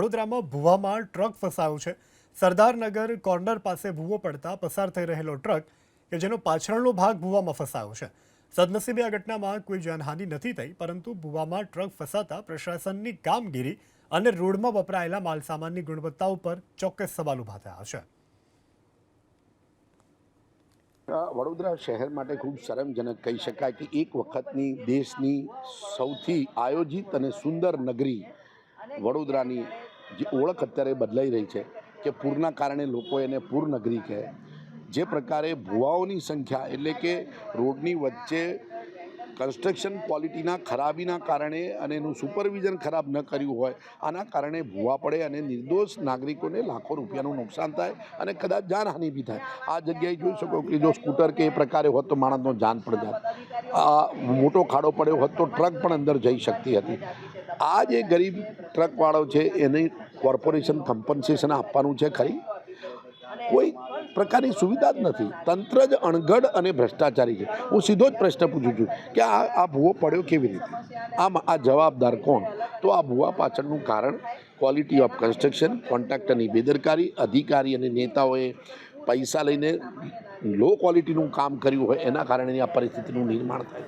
વડોદરામાં ભૂવામાં ટ્રક ફસાયો છે। સરદારનગર કોર્નર પાસે ભૂવો પડતા પસાર થઈ રહેલો ટ્રક કે જેનો પાછળનો ભાગ ભૂવામાં ફસાયો છે। સદનસીબે આ ઘટનામાં કોઈ જાનહાનિ નથી થઈ, પરંતુ ભૂવામાં ટ્રક ફસાતા પ્રશાસનની કામગીરી અને રોડમાં વપરાયેલા માલસામાનની ગુણવત્તા ઉપર ચોક્કસ સવાલ ઊભા થયા છે। વડોદરા શહેર માટે ખૂબ શરમજનક કહી શકાય કે એક વખતની દેશની સૌથી આયોજિત અને સુંદર નગરી વડોદરાની જે ઓળખ અત્યારે બદલાઈ રહી છે કે પૂરના કારણે લોકો એને પૂર નગરી કહે। જે પ્રકારે ભૂવાઓની સંખ્યા એટલે કે રોડની વચ્ચે કન્સ્ટ્રક્શન ક્વોલિટીના ખરાબીના કારણે અને એનું સુપરવિઝન ખરાબ ન કર્યું હોય, આના કારણે ભૂવા પડે અને નિર્દોષ નાગરિકોને લાખો રૂપિયાનું નુકસાન થાય અને કદાચ જાનહાનિ બી થાય। આ જગ્યાએ જોઈ શકો કે જો સ્કૂટર કે એ પ્રકારે હોત તો માણસનો જાન પણ જાય। આ મોટો ખાડો પડ્યો હોત તો ટ્રક પણ અંદર જઈ શકતી હતી। આ જે ગરીબ ટ્રકવાળો છે એને કોર્પોરેશન કમ્પન્સેશન આપવાનું છે ખરી? કોઈ પ્રકારની સુવિધા જ નથી। તંત્ર જ અણઘડ અને ભ્રષ્ટાચારી છે। હું સીધો જ પ્રશ્ન પૂછું છું કે આ ભૂવો પડ્યો કેવી રીતે? આ જવાબદાર કોણ? તો આ ભૂવા પાછળનું કારણ ક્વોલિટી ઓફ કન્સ્ટ્રક્શન, કોન્ટ્રાક્ટરની બેદરકારી, અધિકારી અને નેતાઓએ પૈસા લઈને લો ક્વોલિટીનું કામ કર્યું હોય એના કારણે આ પરિસ્થિતિનું નિર્માણ થાય।